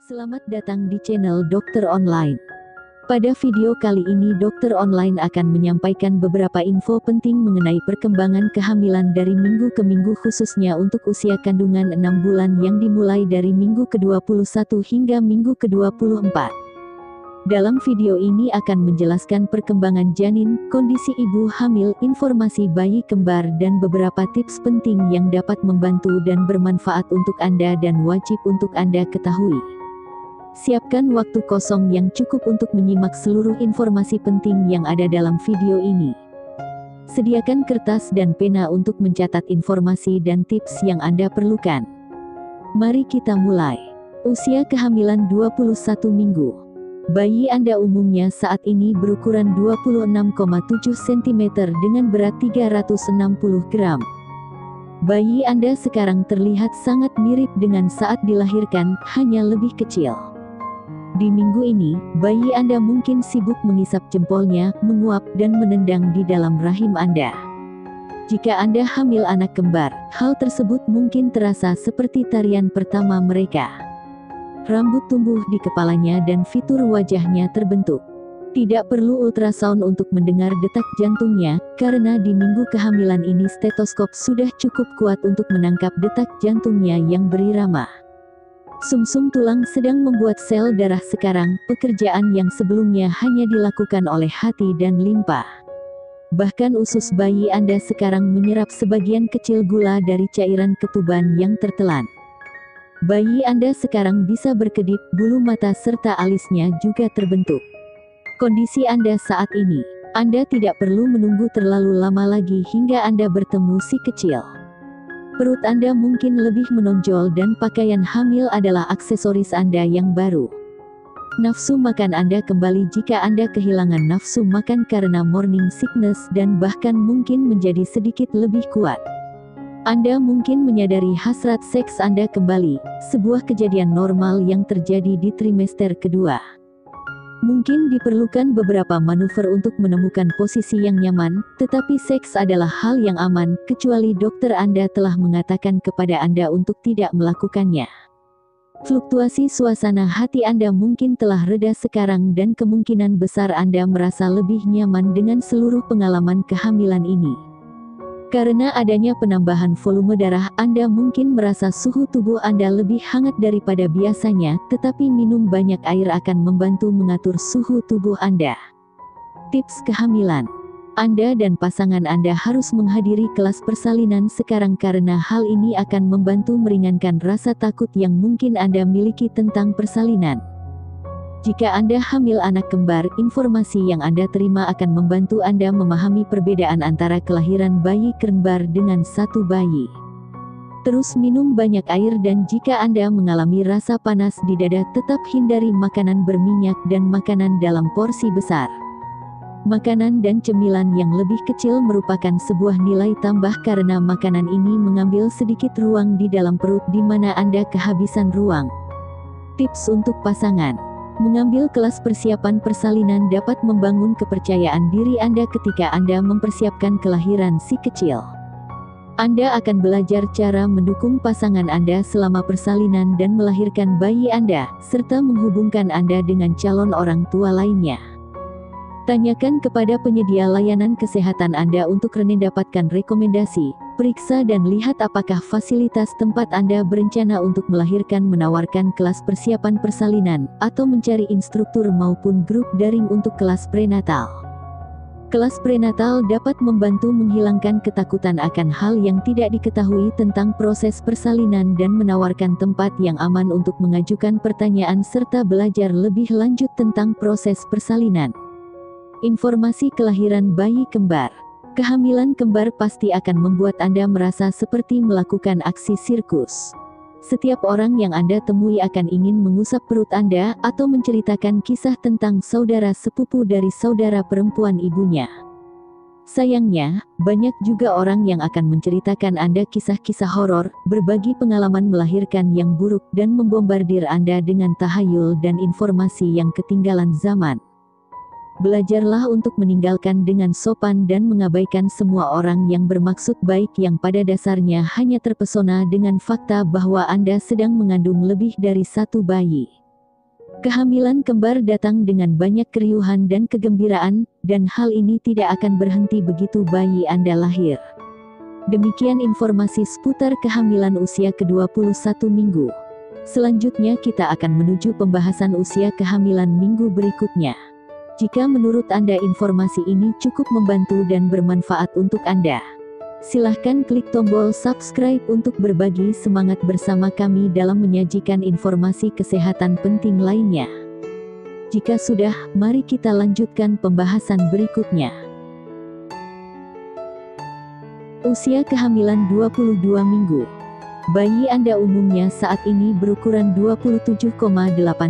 Selamat datang di channel Dokter Online. Pada video kali ini Dokter Online akan menyampaikan beberapa info penting mengenai perkembangan kehamilan dari minggu ke minggu khususnya untuk usia kandungan 6 bulan yang dimulai dari minggu ke-21 hingga minggu ke-24. Dalam video ini akan menjelaskan perkembangan janin, kondisi ibu hamil, informasi bayi kembar dan beberapa tips penting yang dapat membantu dan bermanfaat untuk Anda dan wajib untuk Anda ketahui. Siapkan waktu kosong yang cukup untuk menyimak seluruh informasi penting yang ada dalam video ini. Sediakan kertas dan pena untuk mencatat informasi dan tips yang Anda perlukan. Mari kita mulai. Usia kehamilan 21 minggu. Bayi Anda umumnya saat ini berukuran 26,7 cm dengan berat 360 gram. Bayi Anda sekarang terlihat sangat mirip dengan saat dilahirkan, hanya lebih kecil. Di minggu ini, bayi Anda mungkin sibuk mengisap jempolnya, menguap, dan menendang di dalam rahim Anda. Jika Anda hamil anak kembar, hal tersebut mungkin terasa seperti tarian pertama mereka. Rambut tumbuh di kepalanya dan fitur wajahnya terbentuk. Tidak perlu ultrasound untuk mendengar detak jantungnya, karena di minggu kehamilan ini stetoskop sudah cukup kuat untuk menangkap detak jantungnya yang berirama. Sumsum tulang sedang membuat sel darah sekarang, pekerjaan yang sebelumnya hanya dilakukan oleh hati dan limpa. Bahkan usus bayi Anda sekarang menyerap sebagian kecil gula dari cairan ketuban yang tertelan. Bayi Anda sekarang bisa berkedip, bulu mata serta alisnya juga terbentuk. Kondisi Anda saat ini, Anda tidak perlu menunggu terlalu lama lagi hingga Anda bertemu si kecil. Perut Anda mungkin lebih menonjol dan pakaian hamil adalah aksesoris Anda yang baru. Nafsu makan Anda kembali jika Anda kehilangan nafsu makan karena morning sickness dan bahkan mungkin menjadi sedikit lebih kuat. Anda mungkin menyadari hasrat seks Anda kembali, sebuah kejadian normal yang terjadi di trimester kedua. Mungkin diperlukan beberapa manuver untuk menemukan posisi yang nyaman, tetapi seks adalah hal yang aman, kecuali dokter Anda telah mengatakan kepada Anda untuk tidak melakukannya. Fluktuasi suasana hati Anda mungkin telah reda sekarang dan kemungkinan besar Anda merasa lebih nyaman dengan seluruh pengalaman kehamilan ini. Karena adanya penambahan volume darah, Anda mungkin merasa suhu tubuh Anda lebih hangat daripada biasanya, tetapi minum banyak air akan membantu mengatur suhu tubuh Anda. Tips kehamilan. Anda dan pasangan Anda harus menghadiri kelas persalinan sekarang karena hal ini akan membantu meringankan rasa takut yang mungkin Anda miliki tentang persalinan. Jika Anda hamil anak kembar, informasi yang Anda terima akan membantu Anda memahami perbedaan antara kelahiran bayi kembar dengan satu bayi. Terus minum banyak air dan jika Anda mengalami rasa panas di dada, tetap hindari makanan berminyak dan makanan dalam porsi besar. Makanan dan cemilan yang lebih kecil merupakan sebuah nilai tambah karena makanan ini mengambil sedikit ruang di dalam perut di mana Anda kehabisan ruang. Tips untuk pasangan. Mengambil kelas persiapan persalinan dapat membangun kepercayaan diri Anda ketika Anda mempersiapkan kelahiran si kecil. Anda akan belajar cara mendukung pasangan Anda selama persalinan dan melahirkan bayi Anda, serta menghubungkan Anda dengan calon orang tua lainnya. Tanyakan kepada penyedia layanan kesehatan Anda untuk mendapatkan rekomendasi, periksa dan lihat apakah fasilitas tempat Anda berencana untuk melahirkan menawarkan kelas persiapan persalinan, atau mencari instruktur maupun grup daring untuk kelas prenatal. Kelas prenatal dapat membantu menghilangkan ketakutan akan hal yang tidak diketahui tentang proses persalinan dan menawarkan tempat yang aman untuk mengajukan pertanyaan serta belajar lebih lanjut tentang proses persalinan. Informasi kelahiran bayi kembar. Kehamilan kembar pasti akan membuat Anda merasa seperti melakukan aksi sirkus. Setiap orang yang Anda temui akan ingin mengusap perut Anda atau menceritakan kisah tentang saudara sepupu dari saudara perempuan ibunya. Sayangnya, banyak juga orang yang akan menceritakan Anda kisah-kisah horor, berbagi pengalaman melahirkan yang buruk dan membombardir Anda dengan tahayul dan informasi yang ketinggalan zaman. Belajarlah untuk meninggalkan dengan sopan dan mengabaikan semua orang yang bermaksud baik yang pada dasarnya hanya terpesona dengan fakta bahwa Anda sedang mengandung lebih dari satu bayi. Kehamilan kembar datang dengan banyak keriuhan dan kegembiraan, dan hal ini tidak akan berhenti begitu bayi Anda lahir. Demikian informasi seputar kehamilan usia ke-21 minggu. Selanjutnya kita akan menuju pembahasan usia kehamilan minggu berikutnya. Jika menurut Anda informasi ini cukup membantu dan bermanfaat untuk Anda, silahkan klik tombol subscribe untuk berbagi semangat bersama kami dalam menyajikan informasi kesehatan penting lainnya. Jika sudah, mari kita lanjutkan pembahasan berikutnya. Usia kehamilan 22 minggu. Bayi Anda umumnya saat ini berukuran 27,8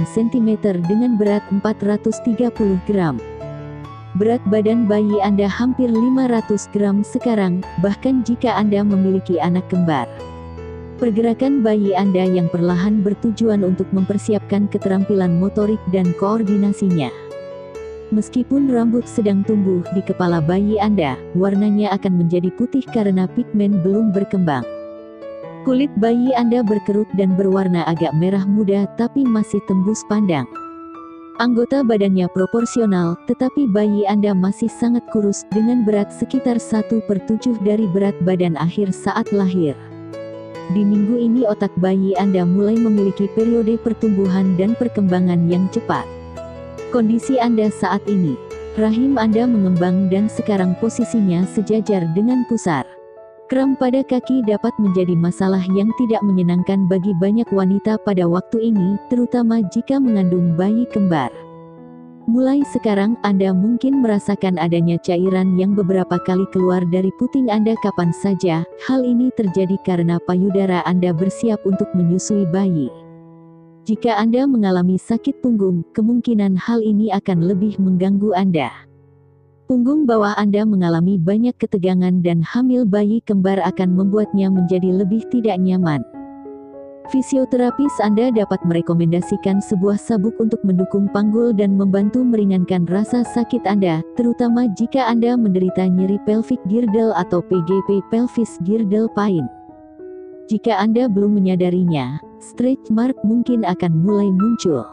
cm dengan berat 430 gram. Berat badan bayi Anda hampir 500 gram sekarang, bahkan jika Anda memiliki anak kembar. Pergerakan bayi Anda yang perlahan bertujuan untuk mempersiapkan keterampilan motorik dan koordinasinya. Meskipun rambut sedang tumbuh di kepala bayi Anda, warnanya akan menjadi putih karena pigmen belum berkembang. Kulit bayi Anda berkerut dan berwarna agak merah muda tapi masih tembus pandang. Anggota badannya proporsional, tetapi bayi Anda masih sangat kurus dengan berat sekitar 1/7 dari berat badan akhir saat lahir. Di minggu ini otak bayi Anda mulai memiliki periode pertumbuhan dan perkembangan yang cepat. Kondisi Anda saat ini, rahim Anda mengembang dan sekarang posisinya sejajar dengan pusar. Kram pada kaki dapat menjadi masalah yang tidak menyenangkan bagi banyak wanita pada waktu ini, terutama jika mengandung bayi kembar. Mulai sekarang Anda mungkin merasakan adanya cairan yang beberapa kali keluar dari puting Anda kapan saja. Hal ini terjadi karena payudara Anda bersiap untuk menyusui bayi. Jika Anda mengalami sakit punggung, kemungkinan hal ini akan lebih mengganggu Anda. Punggung bawah Anda mengalami banyak ketegangan dan hamil bayi kembar akan membuatnya menjadi lebih tidak nyaman. Fisioterapis Anda dapat merekomendasikan sebuah sabuk untuk mendukung panggul dan membantu meringankan rasa sakit Anda, terutama jika Anda menderita nyeri pelvic girdle atau PGP pelvis girdle pain. Jika Anda belum menyadarinya, stretch mark mungkin akan mulai muncul.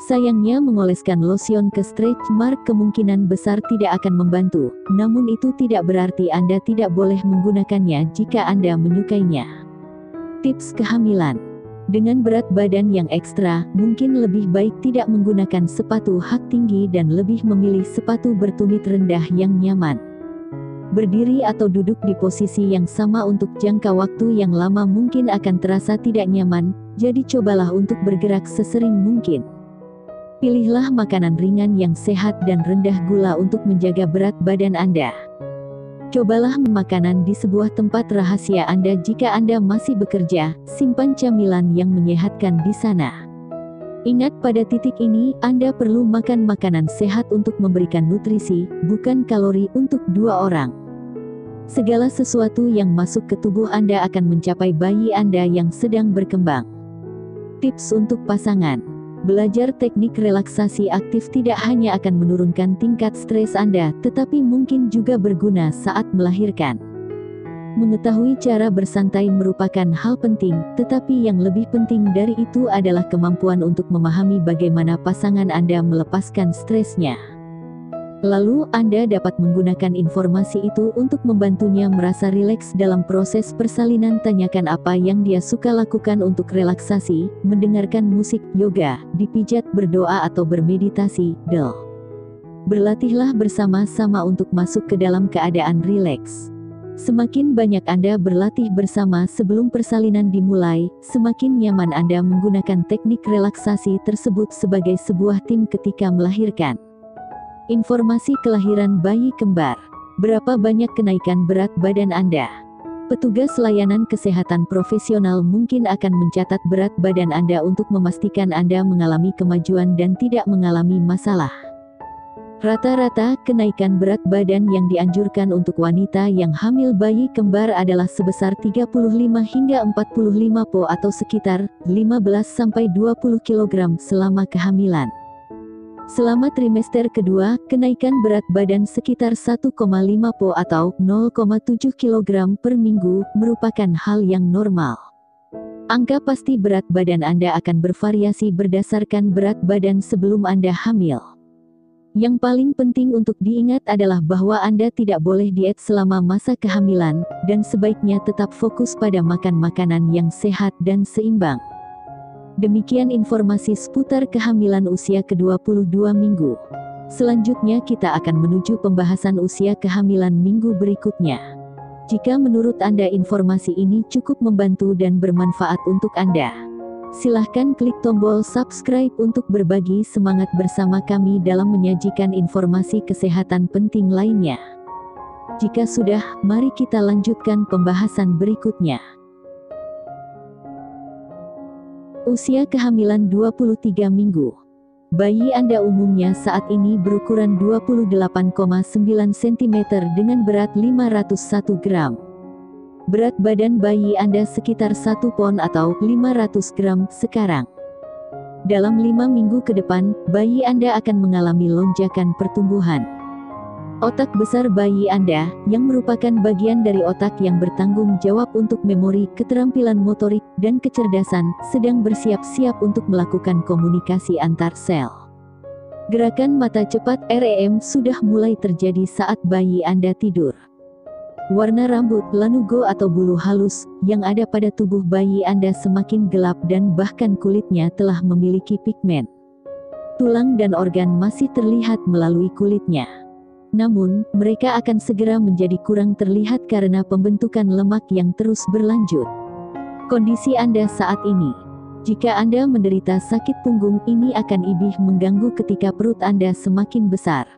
Sayangnya mengoleskan lotion ke stretch mark kemungkinan besar tidak akan membantu, namun itu tidak berarti Anda tidak boleh menggunakannya jika Anda menyukainya. Tips kehamilan. Dengan berat badan yang ekstra, mungkin lebih baik tidak menggunakan sepatu hak tinggi dan lebih memilih sepatu bertumit rendah yang nyaman. Berdiri atau duduk di posisi yang sama untuk jangka waktu yang lama mungkin akan terasa tidak nyaman, jadi cobalah untuk bergerak sesering mungkin. Pilihlah makanan ringan yang sehat dan rendah gula untuk menjaga berat badan Anda. Cobalah makanan di sebuah tempat rahasia Anda jika Anda masih bekerja, simpan camilan yang menyehatkan di sana. Ingat pada titik ini, Anda perlu makan makanan sehat untuk memberikan nutrisi, bukan kalori untuk 2 orang. Segala sesuatu yang masuk ke tubuh Anda akan mencapai bayi Anda yang sedang berkembang. Tips untuk pasangan. Belajar teknik relaksasi aktif tidak hanya akan menurunkan tingkat stres Anda, tetapi mungkin juga berguna saat melahirkan. Mengetahui cara bersantai merupakan hal penting, tetapi yang lebih penting dari itu adalah kemampuan untuk memahami bagaimana pasangan Anda melepaskan stresnya. Lalu, Anda dapat menggunakan informasi itu untuk membantunya merasa rileks dalam proses persalinan. Tanyakan apa yang dia suka lakukan untuk relaksasi, mendengarkan musik, yoga, dipijat, berdoa atau bermeditasi, Berlatihlah bersama-sama untuk masuk ke dalam keadaan rileks. Semakin banyak Anda berlatih bersama sebelum persalinan dimulai, semakin nyaman Anda menggunakan teknik relaksasi tersebut sebagai sebuah tim ketika melahirkan. Informasi kelahiran bayi kembar. Berapa banyak kenaikan berat badan Anda? Petugas layanan kesehatan profesional mungkin akan mencatat berat badan Anda untuk memastikan Anda mengalami kemajuan dan tidak mengalami masalah. Rata-rata kenaikan berat badan yang dianjurkan untuk wanita yang hamil bayi kembar adalah sebesar 35 hingga 45 po atau sekitar 15-20 kg selama kehamilan. Selama trimester kedua, kenaikan berat badan sekitar 1,5 po atau 0,7 kg per minggu merupakan hal yang normal. Angka pasti berat badan Anda akan bervariasi berdasarkan berat badan sebelum Anda hamil. Yang paling penting untuk diingat adalah bahwa Anda tidak boleh diet selama masa kehamilan, dan sebaiknya tetap fokus pada makan makanan yang sehat dan seimbang. Demikian informasi seputar kehamilan usia ke-22 minggu. Selanjutnya kita akan menuju pembahasan usia kehamilan minggu berikutnya. Jika menurut Anda informasi ini cukup membantu dan bermanfaat untuk Anda, silahkan klik tombol subscribe untuk berbagi semangat bersama kami dalam menyajikan informasi kesehatan penting lainnya. Jika sudah, mari kita lanjutkan pembahasan berikutnya. Usia kehamilan 23 minggu. Bayi Anda umumnya saat ini berukuran 28,9 cm dengan berat 501 gram. Berat badan bayi Anda sekitar 1 pon atau 500 gram sekarang. Dalam 5 minggu ke depan, bayi Anda akan mengalami lonjakan pertumbuhan. Otak besar bayi Anda, yang merupakan bagian dari otak yang bertanggung jawab untuk memori, keterampilan motorik, dan kecerdasan, sedang bersiap-siap untuk melakukan komunikasi antar sel. Gerakan mata cepat REM sudah mulai terjadi saat bayi Anda tidur. Warna rambut, lanugo atau bulu halus, yang ada pada tubuh bayi Anda semakin gelap dan bahkan kulitnya telah memiliki pigmen. Tulang dan organ masih terlihat melalui kulitnya. Namun, mereka akan segera menjadi kurang terlihat karena pembentukan lemak yang terus berlanjut. Kondisi Anda saat ini. Jika Anda menderita sakit punggung, ini akan ibih mengganggu ketika perut Anda semakin besar.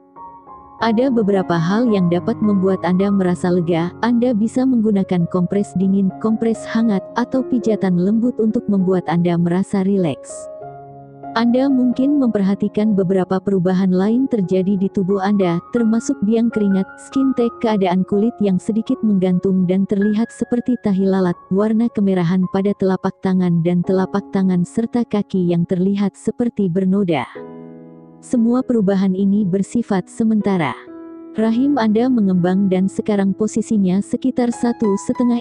Ada beberapa hal yang dapat membuat Anda merasa lega. Anda bisa menggunakan kompres dingin, kompres hangat, atau pijatan lembut untuk membuat Anda merasa rileks. Anda mungkin memperhatikan beberapa perubahan lain terjadi di tubuh Anda, termasuk biang keringat, skin tag, keadaan kulit yang sedikit menggantung dan terlihat seperti tahi lalat, warna kemerahan pada telapak tangan dan telapak tangan serta kaki yang terlihat seperti bernoda. Semua perubahan ini bersifat sementara. Rahim Anda mengembang dan sekarang posisinya sekitar 1,5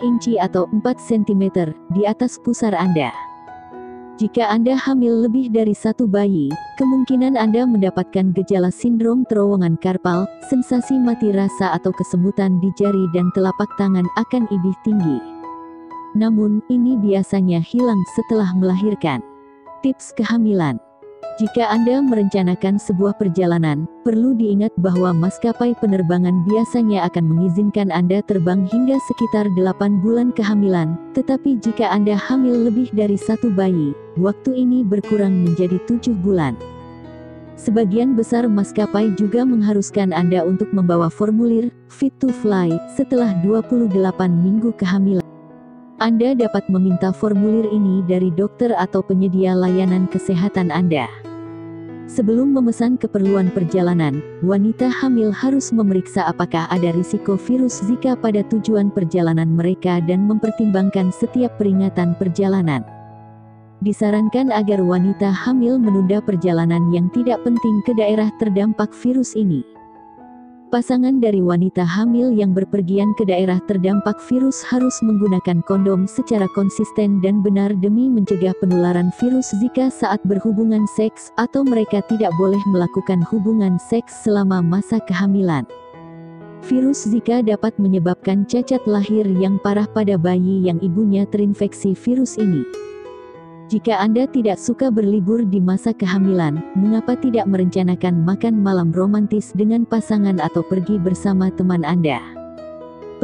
inci atau 4 cm di atas pusar Anda. Jika Anda hamil lebih dari satu bayi, kemungkinan Anda mendapatkan gejala sindrom terowongan karpal, sensasi mati rasa atau kesemutan di jari dan telapak tangan akan ibih tinggi. Namun, ini biasanya hilang setelah melahirkan. Tips kehamilan. Jika Anda merencanakan sebuah perjalanan, perlu diingat bahwa maskapai penerbangan biasanya akan mengizinkan Anda terbang hingga sekitar 8 bulan kehamilan, tetapi jika Anda hamil lebih dari satu bayi, waktu ini berkurang menjadi 7 bulan. Sebagian besar maskapai juga mengharuskan Anda untuk membawa formulir Fit to Fly setelah 28 minggu kehamilan. Anda dapat meminta formulir ini dari dokter atau penyedia layanan kesehatan Anda. Sebelum memesan keperluan perjalanan, wanita hamil harus memeriksa apakah ada risiko virus Zika pada tujuan perjalanan mereka dan mempertimbangkan setiap peringatan perjalanan. Disarankan agar wanita hamil menunda perjalanan yang tidak penting ke daerah terdampak virus ini. Pasangan dari wanita hamil yang berpergian ke daerah terdampak virus harus menggunakan kondom secara konsisten dan benar demi mencegah penularan virus Zika saat berhubungan seks, atau mereka tidak boleh melakukan hubungan seks selama masa kehamilan. Virus Zika dapat menyebabkan cacat lahir yang parah pada bayi yang ibunya terinfeksi virus ini. Jika Anda tidak suka berlibur di masa kehamilan, mengapa tidak merencanakan makan malam romantis dengan pasangan atau pergi bersama teman Anda?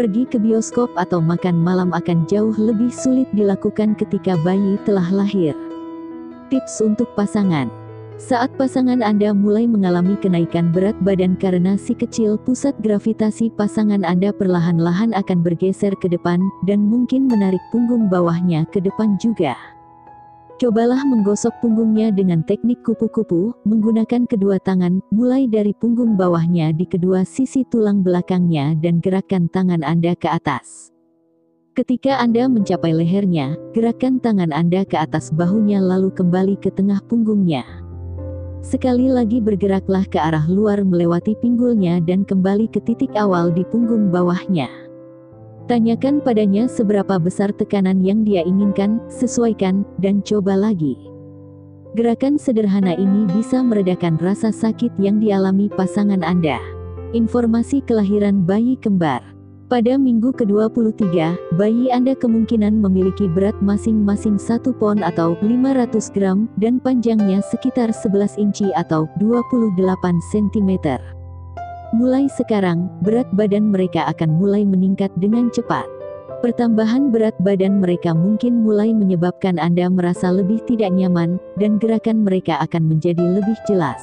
Pergi ke bioskop atau makan malam akan jauh lebih sulit dilakukan ketika bayi telah lahir. Tips untuk pasangan. Saat pasangan Anda mulai mengalami kenaikan berat badan karena si kecil, pusat gravitasi pasangan Anda perlahan-lahan akan bergeser ke depan, dan mungkin menarik punggung bawahnya ke depan juga. Cobalah menggosok punggungnya dengan teknik kupu-kupu, menggunakan kedua tangan, mulai dari punggung bawahnya di kedua sisi tulang belakangnya dan gerakan tangan Anda ke atas. Ketika Anda mencapai lehernya, gerakan tangan Anda ke atas bahunya lalu kembali ke tengah punggungnya. Sekali lagi bergeraklah ke arah luar melewati pinggulnya dan kembali ke titik awal di punggung bawahnya. Tanyakan padanya seberapa besar tekanan yang dia inginkan, sesuaikan, dan coba lagi. Gerakan sederhana ini bisa meredakan rasa sakit yang dialami pasangan Anda. Informasi kelahiran bayi kembar. Pada minggu ke-23, bayi Anda kemungkinan memiliki berat masing-masing 1 pon atau 500 gram, dan panjangnya sekitar 11 inci atau 28 cm. Mulai sekarang, berat badan mereka akan mulai meningkat dengan cepat. Pertambahan berat badan mereka mungkin mulai menyebabkan Anda merasa lebih tidak nyaman, dan gerakan mereka akan menjadi lebih jelas.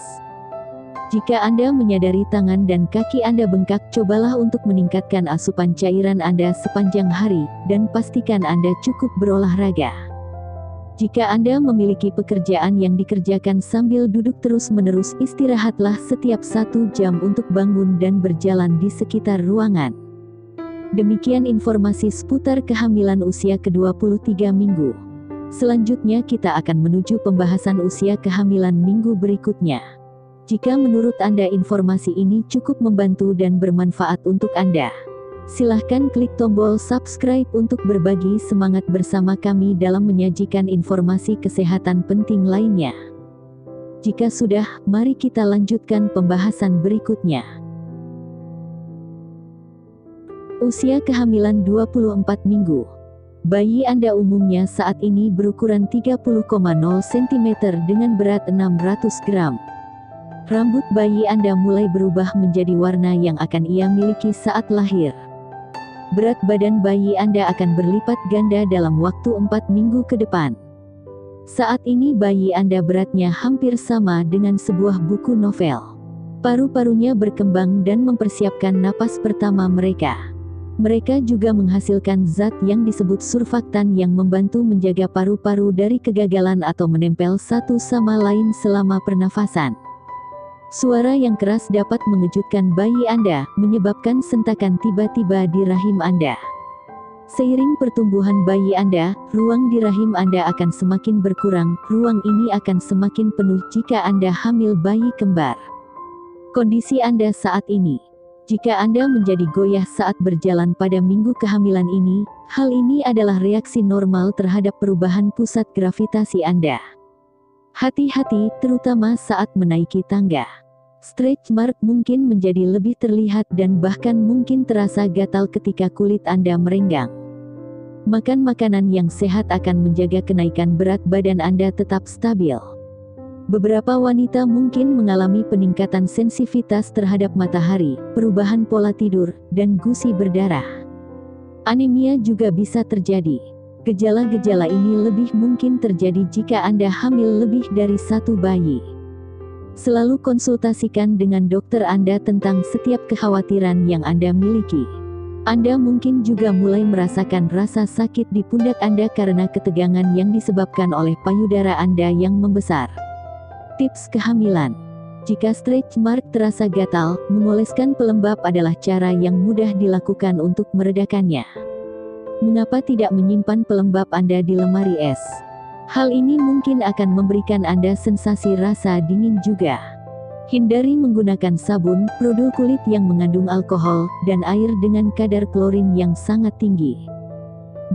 Jika Anda menyadari tangan dan kaki Anda bengkak, cobalah untuk meningkatkan asupan cairan Anda sepanjang hari, dan pastikan Anda cukup berolahraga. Jika Anda memiliki pekerjaan yang dikerjakan sambil duduk terus-menerus, istirahatlah setiap 1 jam untuk bangun dan berjalan di sekitar ruangan. Demikian informasi seputar kehamilan usia ke-23 minggu. Selanjutnya kita akan menuju pembahasan usia kehamilan minggu berikutnya. Jika menurut Anda informasi ini cukup membantu dan bermanfaat untuk Anda, silahkan klik tombol subscribe untuk berbagi semangat bersama kami dalam menyajikan informasi kesehatan penting lainnya. Jika sudah, mari kita lanjutkan pembahasan berikutnya. Usia kehamilan 24 minggu. Bayi Anda umumnya saat ini berukuran 30,0 cm dengan berat 600 gram. Rambut bayi Anda mulai berubah menjadi warna yang akan ia miliki saat lahir. Berat badan bayi Anda akan berlipat ganda dalam waktu 4 minggu ke depan. Saat ini bayi Anda beratnya hampir sama dengan sebuah buku novel. Paru-parunya berkembang dan mempersiapkan napas pertama mereka. Mereka juga menghasilkan zat yang disebut surfaktan yang membantu menjaga paru-paru dari kegagalan atau menempel satu sama lain selama pernafasan. Suara yang keras dapat mengejutkan bayi Anda, menyebabkan sentakan tiba-tiba di rahim Anda. Seiring pertumbuhan bayi Anda, ruang di rahim Anda akan semakin berkurang. Ruang ini akan semakin penuh jika Anda hamil bayi kembar. Kondisi Anda saat ini. Jika Anda menjadi goyah saat berjalan pada minggu kehamilan ini, hal ini adalah reaksi normal terhadap perubahan pusat gravitasi Anda. Hati-hati, terutama saat menaiki tangga. Stretch mark mungkin menjadi lebih terlihat dan bahkan mungkin terasa gatal ketika kulit Anda merenggang. Makan makanan yang sehat akan menjaga kenaikan berat badan Anda tetap stabil. Beberapa wanita mungkin mengalami peningkatan sensitivitas terhadap matahari, perubahan pola tidur, dan gusi berdarah. Anemia juga bisa terjadi. Gejala-gejala ini lebih mungkin terjadi jika Anda hamil lebih dari 1 bayi. Selalu konsultasikan dengan dokter Anda tentang setiap kekhawatiran yang Anda miliki. Anda mungkin juga mulai merasakan rasa sakit di pundak Anda karena ketegangan yang disebabkan oleh payudara Anda yang membesar. Tips kehamilan. Jika stretch mark terasa gatal, mengoleskan pelembab adalah cara yang mudah dilakukan untuk meredakannya. Mengapa tidak menyimpan pelembab Anda di lemari es? Hal ini mungkin akan memberikan Anda sensasi rasa dingin juga. Hindari menggunakan sabun, produk kulit yang mengandung alkohol, dan air dengan kadar klorin yang sangat tinggi.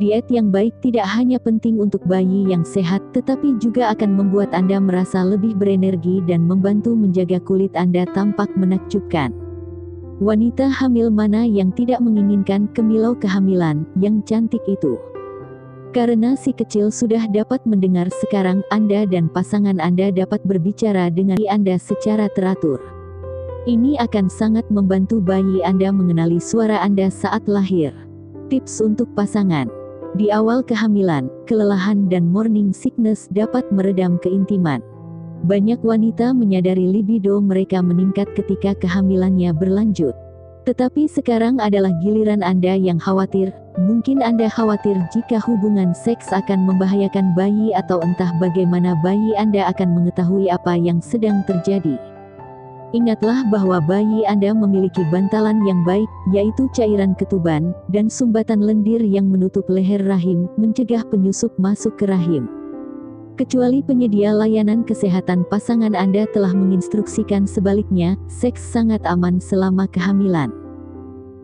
Diet yang baik tidak hanya penting untuk bayi yang sehat, tetapi juga akan membuat Anda merasa lebih berenergi dan membantu menjaga kulit Anda tampak menakjubkan. Wanita hamil mana yang tidak menginginkan kemilau kehamilan yang cantik itu? Karena si kecil sudah dapat mendengar sekarang, Anda dan pasangan Anda dapat berbicara dengan Anda secara teratur. Ini akan sangat membantu bayi Anda mengenali suara Anda saat lahir. Tips untuk pasangan. Di awal kehamilan, kelelahan dan morning sickness dapat meredam keintiman. Banyak wanita menyadari libido mereka meningkat ketika kehamilannya berlanjut. Tetapi sekarang adalah giliran Anda yang khawatir. Mungkin Anda khawatir jika hubungan seks akan membahayakan bayi atau entah bagaimana bayi Anda akan mengetahui apa yang sedang terjadi. Ingatlah bahwa bayi Anda memiliki bantalan yang baik, yaitu cairan ketuban, dan sumbatan lendir yang menutup leher rahim, mencegah penyusup masuk ke rahim. Kecuali penyedia layanan kesehatan pasangan Anda telah menginstruksikan sebaliknya, seks sangat aman selama kehamilan.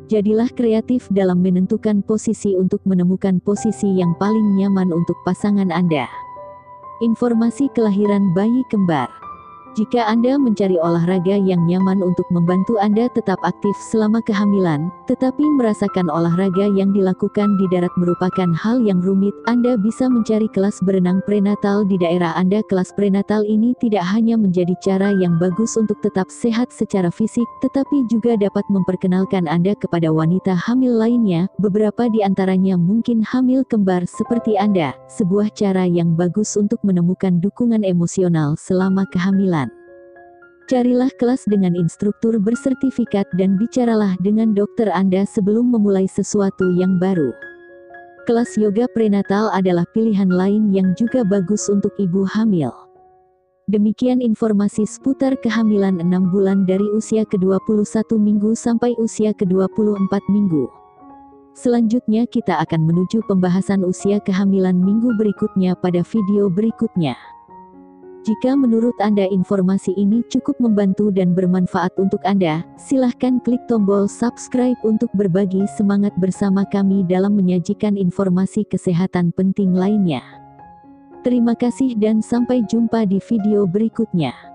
Jadilah kreatif dalam menentukan posisi untuk menemukan posisi yang paling nyaman untuk pasangan Anda. Informasi kelahiran bayi kembar. Jika Anda mencari olahraga yang nyaman untuk membantu Anda tetap aktif selama kehamilan, tetapi merasakan olahraga yang dilakukan di darat merupakan hal yang rumit, Anda bisa mencari kelas berenang prenatal di daerah Anda. Kelas prenatal ini tidak hanya menjadi cara yang bagus untuk tetap sehat secara fisik, tetapi juga dapat memperkenalkan Anda kepada wanita hamil lainnya, beberapa di antaranya mungkin hamil kembar seperti Anda, sebuah cara yang bagus untuk menemukan dukungan emosional selama kehamilan. Carilah kelas dengan instruktur bersertifikat dan bicaralah dengan dokter Anda sebelum memulai sesuatu yang baru. Kelas yoga prenatal adalah pilihan lain yang juga bagus untuk ibu hamil. Demikian informasi seputar kehamilan 6 bulan dari usia ke-21 minggu sampai usia ke-24 minggu. Selanjutnya kita akan menuju pembahasan usia kehamilan minggu berikutnya pada video berikutnya. Jika menurut Anda informasi ini cukup membantu dan bermanfaat untuk Anda, silahkan klik tombol subscribe untuk berbagi semangat bersama kami dalam menyajikan informasi kesehatan penting lainnya. Terima kasih dan sampai jumpa di video berikutnya.